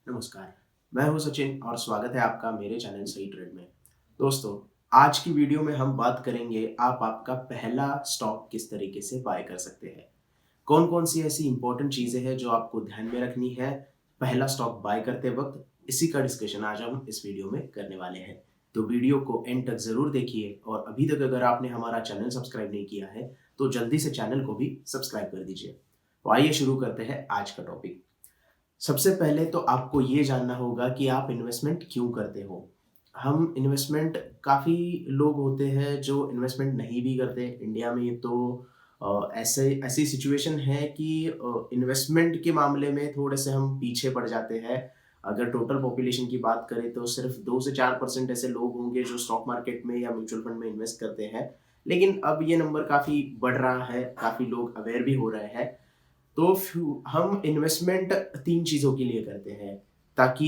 नमस्कार, मैं हूं सचिन और स्वागत है आपका मेरे चैनल सही ट्रेड में। दोस्तों, आज की वीडियो में हम बात करेंगे आप आपका पहला स्टॉक किस तरीके से बाय कर सकते हैं। कौन-कौन सी ऐसी इंपॉर्टेंट चीज़ें हैं जो आपको ध्यान में रखनी है पहला स्टॉक बाय करते वक़्त, इसी का डिस्कशन आज हम इस वीडियो में करने वाले हैं। तो वीडियो को एंड तक ज़रूर देखिए और अभी तक अगर आपने हमारा चैनल सब्सक्राइब नहीं किया है, तो जल्दी से चैनल को भी सब्सक्राइब कर दीजिए। तो आइए शुरू करते हैं आज का टॉपिक। सबसे पहले तो आपको ये जानना होगा कि आप इन्वेस्टमेंट क्यों करते हो? हम इन्वेस्टमेंट काफ़ी लोग होते हैं जो इन्वेस्टमेंट नहीं भी करते। इंडिया में तो ऐसे ऐसी सिचुएशन है कि इन्वेस्टमेंट के मामले में थोड़े-से हम पीछे पड़ जाते हैं। अगर टोटल पॉपुलेशन की बात करें तो सिर्फ़ 2 से 4% ऐसे लोग होंगे जो स्टॉक मार्केट में या म्यूचुअल फंड में इन्वेस्ट करते हैं। लेकिन अब ये नंबर काफ़ी बढ़ रहा है, काफ़ी लोग अवेयर भी हो रहे हैं। तो हम इन्वेस्टमेंट 3 चीज़ों के लिए करते हैं, ताकि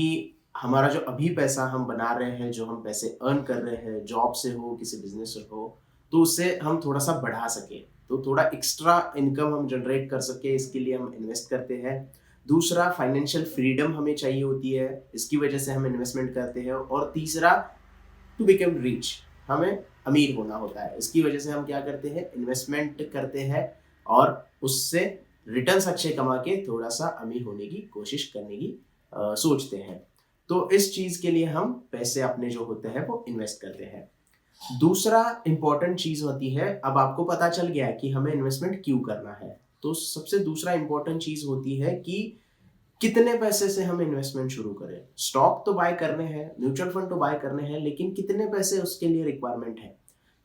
हमारा जो अभी पैसा हम बना रहे हैं, जो हम पैसे अर्न कर रहे हैं, जॉब से हो, किसी बिज़नेस से हो, तो उससे हम थोड़ा-सा बढ़ा सकें। तो थोड़ा एक्स्ट्रा इनकम हम जनरेट कर सकें, इसके लिए हम इन्वेस्ट करते हैं। दूसरा फाइनेंशियल फ्रीडम हमें चाहिए होती है, इसकी वजह से हम इन्वेस्टमेंट करते हैं। और तीसरा टू बिकम रिच, हमें अमीर होना होता है। इसकी वजह से हम क्या करते हैं, इन्वेस्टमेंट करते हैं और उससे रिटर्न्स अच्छे कमा के थोड़ा-सा अमीर होने की कोशिश करने की सोचते हैं। तो इस चीज़ के लिए हम पैसे अपने जो होते हैं वो इन्वेस्ट करते हैं। दूसरा इम्पोर्टेंट चीज़ होती है, अब आपको पता चल गया है कि हमें इन्वेस्टमेंट क्यों करना है। तो सबसे दूसरा इम्पोर्टेंट चीज़ होती है कि कितने पैसे से हम इन्वेस्टमेंट शुरू करें? स्टॉक तो बाय करने हैं, म्यूचुअल फंड तो बाय करने हैं, लेकिन कितने पैसे उसके लिए रिक्वायरमेंट है?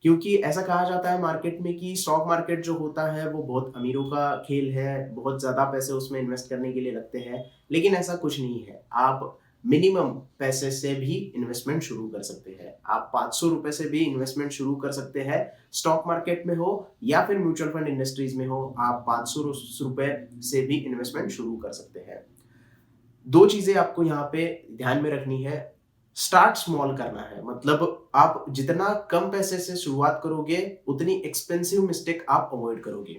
क्योंकि ऐसा कहा जाता है मार्केट में कि स्टॉक मार्केट जो होता है वो बहुत अमीरों का खेल है, बहुत ज़्यादा पैसे उसमें इन्वेस्ट करने के लिए लगते हैं, लेकिन ऐसा कुछ नहीं है। आप मिनिमम पैसे से भी इन्वेस्टमेंट शुरू कर सकते हैं। आप ₹500 से भी इन्वेस्टमेंट शुरू कर सकते हैं, स्टॉक मार्केट में हो या फिर म्यूचुअल फंड इंडस्ट्रीज़ में हो, आप ₹500 से भी इन्वेस्टमेंट शुरू कर सकते हैं। 2 चीज़ें आपको यहाँ पे ध्यान में रखनी है। स्टार्ट स्मॉल करना है, मतलब आप जितना कम पैसे से शुरुआत करोगे, उतनी एक्सपेंसिव मिस्टेक आप अवॉइड करोगे।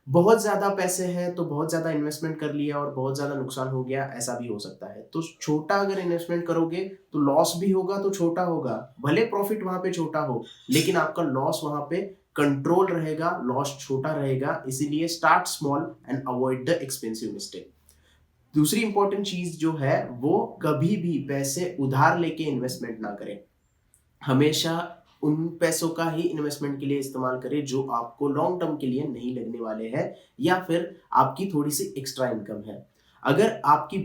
बहुत ज़्यादा पैसे हैं, तो बहुत ज़्यादा इन्वेस्टमेंट कर लिया और बहुत ज़्यादा नुकसान हो गया, ऐसा भी हो सकता है। तो छोटा अगर इन्वेस्टमेंट करोगे, तो लॉस भी होगा तो छोटा होगा। भले प्रॉफ़िट वहाँ पे छोटा हो, लेकिन आपका लॉस वहाँ पे कंट्रोल रहेगा, लॉस छोटा रहेगा। इसीलिए start small and avoid the expensive mistake. दूसरी इंपॉर्टेंट चीज़ जो है, वो कभी भी पैसे उधार लेके इन्वेस्टमेंट ना करें। हमेशा उन पैसों का ही इन्वेस्टमेंट के लिए इस्तेमाल करें जो आपको लॉन्ग टर्म के लिए नहीं लगने वाले हैं या फिर आपकी थोड़ी-सी एक्स्ट्रा इनकम है। अगर आपकी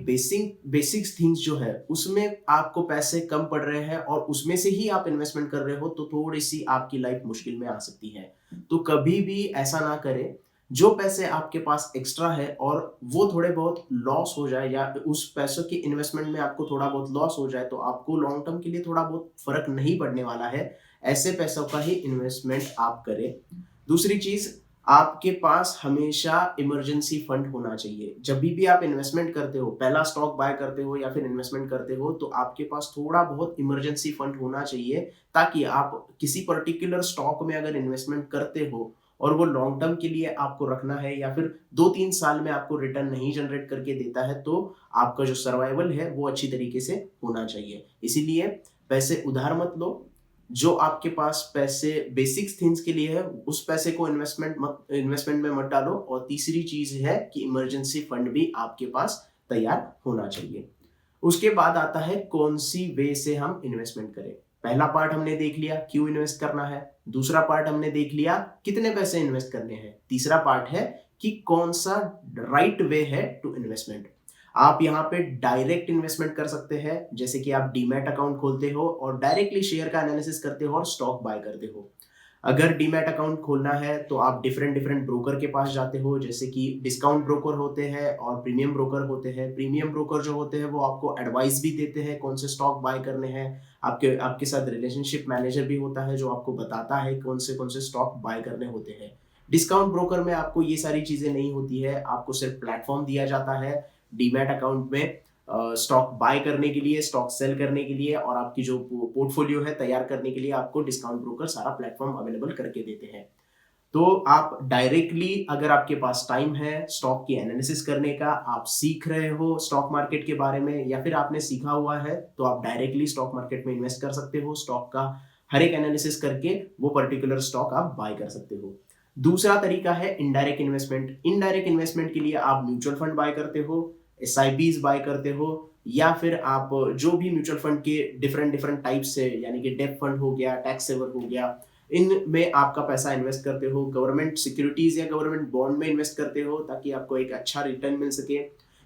बेसिक्स थिंग्स जो है, उसमें आपको पैसे कम पड़ रहे हैं और उसमें से ही आप इन्वेस्टमेंट कर रहे हो, तो थोड़ी-सी आपकी लाइफ मुश्किल में आ सकती है। तो कभी भी ऐसा ना करें, जो पैसे आपके पास एक्स्ट्रा है और वो थोड़े बहुत लॉस हो जाए या उस पैसों की इन्वेस्टमेंट में आपको थोड़ा बहुत लॉस हो जाए, तो आपको लॉन्ग टर्म के लिए थोड़ा बहुत फ़र्क नहीं पड़ने वाला है। ऐसे पैसों का ही इन्वेस्टमेंट आप करें। दूसरी चीज़, आपके पास हमेशा इमरजेंसी फंड होना चाहिए। जब भी आप इन्वेस्टमेंट करते हो, पहला स्टॉक बाय करते हो या फिर इन्वेस्टमेंट करते हो, तो आपके पास थोड़ा बहुत इमरजेंसी फंड होना चाहिए, ताकि आप किसी पर्टिकुलर स्टॉक में अगर इन्वेस्टमेंट करते हो और वो लॉन्ग टर्म के लिए आपको रखना है या फिर 2-3 साल में आपको रिटर्न नहीं जनरेट करके देता है, तो आपका जो सर्वाइवल है वो अच्छी तरीके से होना चाहिए। इसीलिए पैसे उधार मत लो, जो आपके पास पैसे बेसिक्स थिंग्स के लिए है, उस पैसे को इन्वेस्टमेंट में मत डालो। और तीसरी चीज़ है कि इमरजेंसी फंड भी आपके पास तैयार होना चाहिए। उसके बाद आता है कौन-सी वे से हम इन्वेस्टमेंट करें। पहला पार्ट हमने देख लिया क्यों इन्वेस्ट करना है, दूसरा पार्ट हमने देख लिया कितने पैसे इन्वेस्ट करने हैं, तीसरा पार्ट है कि कौन-सा राइट वे है टू इन्वेस्टमेंट। आप यहाँ पे डायरेक्ट इन्वेस्टमेंट कर सकते हैं, जैसे कि आप डीमैट अकाउंट खोलते हो और डायरेक्टली शेयर का एनालिसिस करते हो और स्टॉक बाय करते हो। अगर डीमैट अकाउंट खोलना है तो आप डिफरेंट डिफरेंट ब्रोकर के पास जाते हो, जैसे कि डिस्काउंट ब्रोकर होते हैं और प्रीमियम ब्रोकर होते हैं। प्रीमियम ब्रोकर जो होते हैं वो आपको एडवाइस भी देते हैं कौन से स्टॉक बाय करने हैं। आपके आपके साथ रिलेशनशिप मैनेजर भी होता है जो आपको बताता है कौन से स्टॉक बाय करने होते हैं। डिस्काउंट ब्रोकर में आपको ये सारी चीज़ें नहीं होती है, आपको सिर्फ प्लेटफॉर्म दिया जाता है डीमैट अकाउंट में स्टॉक बाय करने के लिए, स्टॉक सेल करने के लिए और आपकी जो पोर्टफोलियो है तैयार करने के लिए आपको डिस्काउंट ब्रोकर सारा प्लेटफॉर्म अवेलेबल करके देते हैं। तो आप डायरेक्टली अगर आपके पास टाइम है स्टॉक की एनालिसिस करने का, आप सीख रहे हो स्टॉक मार्केट के बारे में या फिर आपने सीखा हुआ है, तो आप डायरेक्टली स्टॉक मार्केट में इन्वेस्ट कर सकते हो। स्टॉक का हर एक एनालिसिस करके वो पर्टिकुलर स्टॉक आप बाय कर सकते हो। दूसरा तरीका है इनडायरेक्ट इन्वेस्टमेंट। इनडायरेक्ट इन्वेस्टमेंट के लिए आप म्यूचुअल फंड बाय करते हो, एसआईपीज बाय करते हो, या फिर आप जो भी म्यूचुअल फंड के डिफरेंट डिफरेंट टाइप से, यानी कि डेट फंड हो गया, टैक्स सेवर हो गया, इनमें आपका पैसा इन्वेस्ट करते हो। गवर्नमेंट सिक्योरिटीज या गवर्नमेंट बॉन्ड में इन्वेस्ट करते हो ताकि आपको एक अच्छा रिटर्न मिल सके।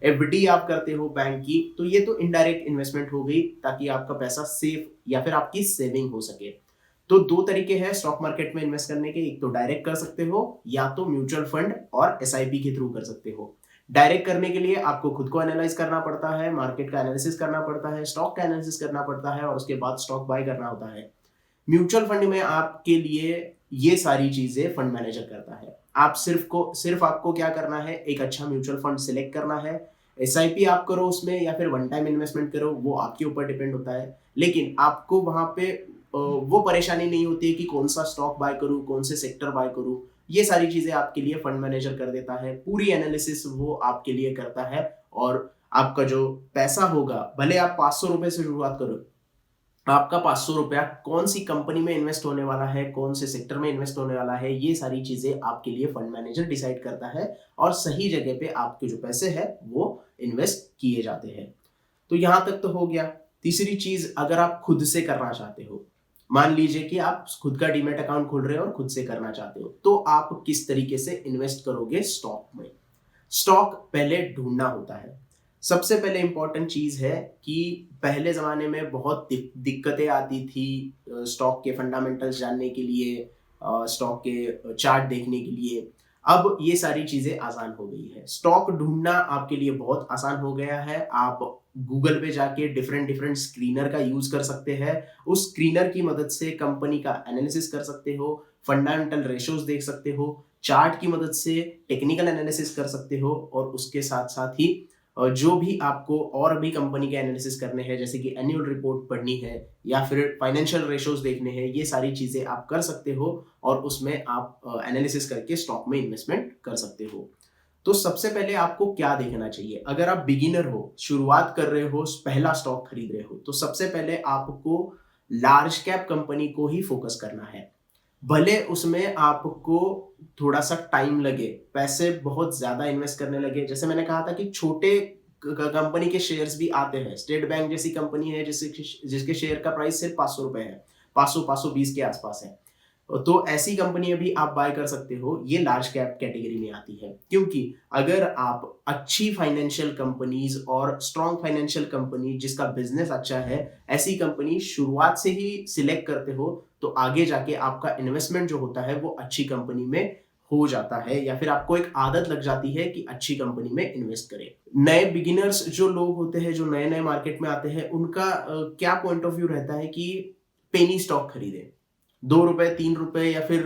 एफडी आप करते हो बैंक की, तो ये तो इनडायरेक्ट इन्वेस्टमेंट हो गई ताकि आपका पैसा सेफ या फिर आपकी सेविंग हो सके। तो दो तरीके हैं स्टॉक मार्केट में इन्वेस्ट करने के, एक तो डायरेक्ट कर सकते हो या तो म्यूचुअल फंड और एसआईपी के थ्रू कर सकते हो। डायरेक्ट करने के लिए आपको खुद को एनालाइज करना पड़ता है, मार्केट का एनालिसिस करना पड़ता है, स्टॉक का एनालिसिस करना पड़ता है और उसके बाद स्टॉक बाय करना होता है। म्यूचुअल फंड में आपके लिए ये सारी चीजें फंड मैनेजर करता है। आप सिर्फ आपको क्या करना है, एक अच्छा म्यूचुअल फंड सिलेक्ट करना है। एसआईपी आप करो उसमें या फिर वन टाइम इन्वेस्टमेंट करो, वो आपके ऊपर डिपेंड होता है। लेकिन आपको वहां पे वो परेशानी नहीं होती है कि कौन सा स्टॉक बाय करूं, कौन से सेक्टर बाय करूं। ये सारी चीजें आपके लिए फंड मैनेजर कर देता है, पूरी एनालिसिस वो आपके लिए करता है। और आपका जो पैसा होगा, भले आप 500 रुपए से शुरुआत करो, आपका 500 रुपया कौन सी कंपनी में इन्वेस्ट होने वाला है, कौन से सेक्टर में इन्वेस्ट होने वाला है, ये सारी चीजें आपके लिए फंड मैनेजर डिसाइड करता है और सही जगह पे आपके जो पैसे हैं वो इन्वेस्ट किए जाते हैं। तो यहां तक तो हो गया। तीसरी चीज, अगर आप खुद से करना चाहते हो, मान लीजिए कि आप खुद का डीमैट अकाउंट खोल रहे हो और खुद से करना चाहते हो, तो आप किस तरीके से इन्वेस्ट करोगे स्टॉक में। स्टॉक पहले ढूंढना होता है। सबसे पहले इंपॉर्टेंट चीज है कि पहले जमाने में बहुत दिक्कतें आती थी स्टॉक के फंडामेंटल्स जानने के लिए, स्टॉक के चार्ट देखने के लिए। अब ये सारी चीजें आसान हो गई है, स्टॉक ढूंढना आपके लिए बहुत आसान हो गया है। आप गूगल पे जाके डिफरेंट डिफरेंट स्क्रीनर का यूज कर सकते हैं। उस स्क्रीनर की मदद से कंपनी का एनालिसिस कर सकते हो, फंडामेंटल रेशियोज देख सकते हो, चार्ट की मदद से टेक्निकल एनालिसिस कर सकते हो, और उसके साथ साथ ही जो भी आपको और भी कंपनी के एनालिसिस करने हैं, जैसे कि एनुअल रिपोर्ट पढ़नी है या फिर फाइनेंशियल रेशियोज देखने हैं, ये सारी चीजें आप कर सकते हो और उसमें आप एनालिसिस करके स्टॉक में इन्वेस्टमेंट कर सकते हो। तो सबसे पहले आपको क्या देखना चाहिए, अगर आप बिगिनर हो, शुरुआत कर रहे हो, पहला स्टॉक खरीद रहे हो, तो सबसे पहले आपको लार्ज कैप कंपनी को ही फोकस करना है। भले उसमें आपको थोड़ा सा टाइम लगे, पैसे बहुत ज्यादा इन्वेस्ट करने लगे। जैसे मैंने कहा था कि छोटे कंपनी के शेयर्स भी आते हैं। स्टेट बैंक जैसी कंपनी है जिसके शेयर का प्राइस सिर्फ 500 रुपए है, 500-520 के आसपास है, तो ऐसी कंपनियां भी आप बाय कर सकते हो। ये लार्ज कैप कैटेगरी में आती है, क्योंकि अगर आप अच्छी फाइनेंशियल कंपनीज और स्ट्रॉन्ग फाइनेंशियल कंपनी जिसका बिजनेस अच्छा है, ऐसी कंपनी शुरुआत से ही सिलेक्ट करते हो, तो आगे जाके आपका इन्वेस्टमेंट जो होता है वो अच्छी कंपनी में हो जाता है, या फिर आपको एक आदत लग जाती है कि अच्छी कंपनी में इन्वेस्ट करें। नए बिगिनर्स जो लोग होते हैं, जो नए नए मार्केट में आते हैं, उनका क्या पॉइंट ऑफ व्यू रहता है कि पेनी स्टॉक खरीदें। 2 रुपए, 3 रुपए या फिर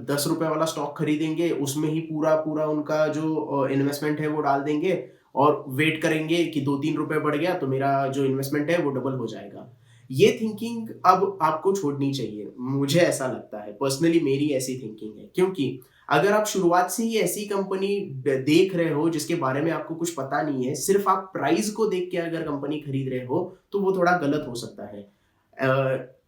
10 रुपए वाला स्टॉक खरीदेंगे, उसमें ही पूरा पूरा उनका जो इन्वेस्टमेंट है वो डाल देंगे और वेट करेंगे कि 2-3 रुपए बढ़ गया तो मेरा जो इन्वेस्टमेंट है वो डबल हो जाएगा। ये थिंकिंग अब आपको छोड़नी चाहिए, मुझे ऐसा लगता है। पर्सनली मेरी ऐसी थिंकिंग है, क्योंकि अगर आप शुरुआत से ही ऐसी कंपनी देख रहे हो जिसके बारे में आपको कुछ पता नहीं है, सिर्फ आप प्राइस को देख के अगर कंपनी खरीद रहे हो, तो वो थोड़ा गलत हो सकता है।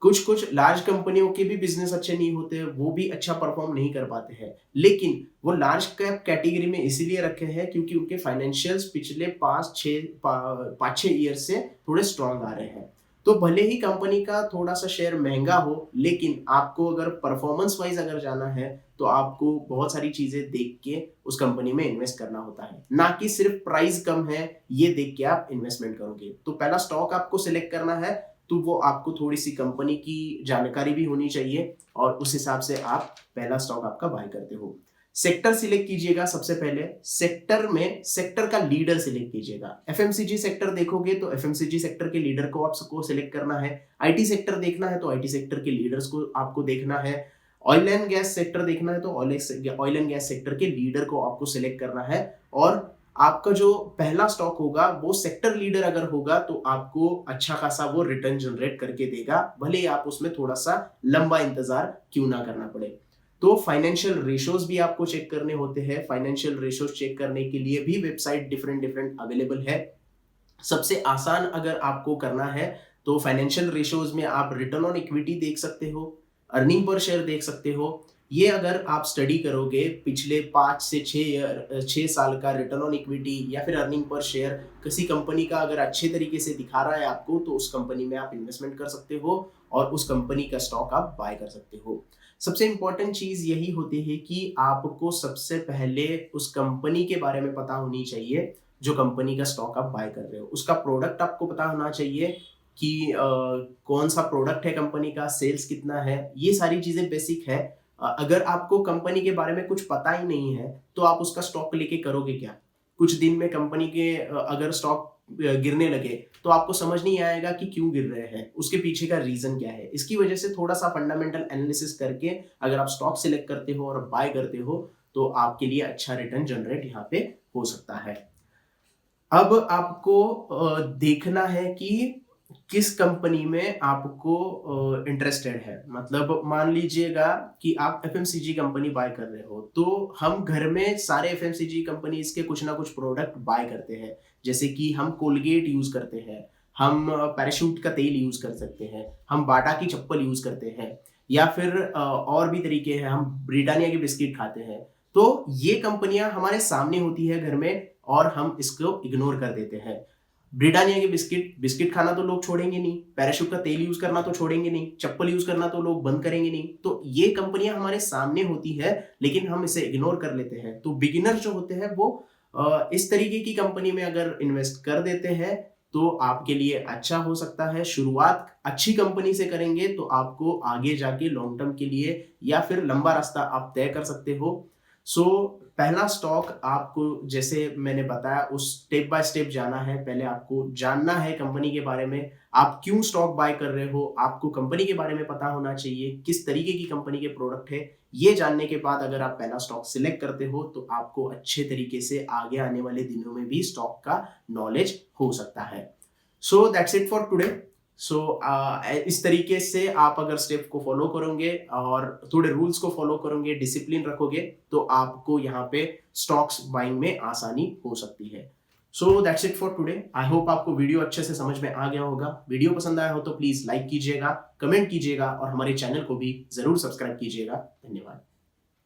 कुछ कुछ लार्ज कंपनियों के भी बिजनेस अच्छे नहीं होते, वो भी अच्छा परफॉर्म नहीं कर पाते हैं, लेकिन वो लार्ज कैप कैटेगरी में इसीलिए रखे हैं क्योंकि उनके फाइनेंशियल्स पिछले 5-6 ईयर से थोड़े स्ट्रांग आ रहे हैं। तो भले ही कंपनी का थोड़ा सा शेयर महंगा हो, लेकिन आपको अगर परफॉर्मेंस वाइज अगर जाना है, तो आपको बहुत सारी चीजें देख के उस कंपनी में इन्वेस्ट करना होता है, ना कि सिर्फ प्राइस कम है ये देख के आप इन्वेस्टमेंट करोगे। तो पहला स्टॉक आपको सिलेक्ट करना है, तो वो आपको थोड़ी सी कंपनी की जानकारी भी होनी चाहिए और उस हिसाब से आप पहला स्टॉक आपका बाय करते हो। सेक्टर सिलेक्ट कीजिएगा। सबसे पहले सेक्टर में सेक्टर का लीडर सिलेक्ट कीजिएगा। एफएमसीजी सेक्टर देखोगे तो एफएमसीजी सेक्टर के लीडर को आपको सिलेक्ट करना है। आईटी सेक्टर देखना है तो आईटी सेक्टर के लीडर्स को आपको देखना है। ऑयल एंड गैस सेक्टर देखना है तो ऑयल एंड गैस सेक्टर के लीडर को आपको सिलेक्ट करना है। और आपका जो पहला स्टॉक होगा वो सेक्टर लीडर अगर होगा तो आपको अच्छा खासा वो रिटर्न जनरेट करके देगा, भले ही आप उसमें थोड़ा सा लंबा इंतजार क्यों ना करना पड़े। तो फाइनेंशियल रेशोज भी आपको चेक करने होते हैं। फाइनेंशियल रेशोज चेक करने के लिए भी वेबसाइट डिफरेंट डिफरेंट अवेलेबल है। सबसे आसान अगर आपको करना है तो फाइनेंशियल रेशोज में आप रिटर्न ऑन इक्विटी देख सकते हो, अर्निंग पर शेयर देख सकते हो। ये अगर आप स्टडी करोगे पिछले 5 से 6 साल का रिटर्न ऑन इक्विटी या फिर अर्निंग पर शेयर किसी कंपनी का अगर अच्छे तरीके से दिखा रहा है आपको, तो उस कंपनी में आप इन्वेस्टमेंट कर सकते हो और उस कंपनी का स्टॉक आप बाय कर सकते हो। सबसे इंपॉर्टेंट चीज यही होती है कि आपको सबसे पहले उस कंपनी के बारे में पता होनी चाहिए जो कंपनी का स्टॉक आप बाय कर रहे हो। उसका प्रोडक्ट आपको पता होना चाहिए कि कौन सा प्रोडक्ट है कंपनी का, सेल्स कितना है, ये सारी चीजें बेसिक है। अगर आपको कंपनी के बारे में कुछ पता ही नहीं है तो आप उसका स्टॉक लेके करोगे क्या? कुछ दिन में कंपनी के अगर स्टॉक गिरने लगे तो आपको समझ नहीं आएगा कि क्यों गिर रहे हैं, उसके पीछे का रीजन क्या है। इसकी वजह से थोड़ा सा फंडामेंटल एनालिसिस करके अगर आप स्टॉक सिलेक्ट करते हो और बाय करते हो तो आपके लिए अच्छा रिटर्न जनरेट यहाँ पे हो सकता है। अब आपको देखना है कि किस कंपनी में आपको इंटरेस्टेड है। मतलब मान लीजिएगा कि आप एफएमसीजी कंपनी बाय कर रहे हो, तो हम घर में सारे एफएमसीजी कंपनीज के कुछ ना कुछ प्रोडक्ट बाय करते हैं। जैसे कि हम कोलगेट यूज करते हैं, हम पैराशूट का तेल यूज कर सकते हैं, हम बाटा की चप्पल यूज करते हैं, या फिर और भी तरीके हैं, हम ब्रिटानिया की बिस्किट खाते हैं। तो ये कंपनियां हमारे सामने होती है घर में और हम इसको इग्नोर कर देते हैं। ब्रिटानिया के बिस्किट बिस्किट खाना तो लोग छोड़ेंगे नहीं, पैराशूट का तेल यूज करना तो छोड़ेंगे नहीं, चप्पल यूज करना तो लोग बंद करेंगे नहीं। तो ये कंपनियां हमारे सामने होती है लेकिन हम इसे इग्नोर कर लेते हैं। तो बिगिनर जो होते हैं वो इस तरीके की कंपनी में अगर इन्वेस्ट कर देते हैं तो आपके लिए अच्छा हो सकता है। शुरुआत अच्छी कंपनी से करेंगे तो आपको आगे जाके लॉन्ग टर्म के लिए या फिर लंबा रास्ता आप तय कर सकते हो। सो पहला स्टॉक आपको, जैसे मैंने बताया, उस स्टेप बाय स्टेप जाना है। पहले आपको जानना है कंपनी के बारे में, आप क्यों स्टॉक बाय कर रहे हो, आपको कंपनी के बारे में पता होना चाहिए, किस तरीके की कंपनी के प्रोडक्ट है। ये जानने के बाद अगर आप पहला स्टॉक सिलेक्ट करते हो तो आपको अच्छे तरीके से आगे आने वाले दिनों में भी स्टॉक का नॉलेज हो सकता है। So that's it for today. So इस तरीके से आप अगर स्टेप को फॉलो करोगे और थोड़े रूल्स को फॉलो करोगे, डिसिप्लिन रखोगे, तो आपको यहाँ पे स्टॉक्स बाइंग में आसानी हो सकती है। So that's it for today. I hope आपको वीडियो अच्छे से समझ में आ गया होगा। वीडियो पसंद आया हो तो प्लीज लाइक कीजिएगा, कमेंट कीजिएगा और हमारे चैनल को भी जरूर सब्सक्राइब कीजिएगा। धन्यवाद।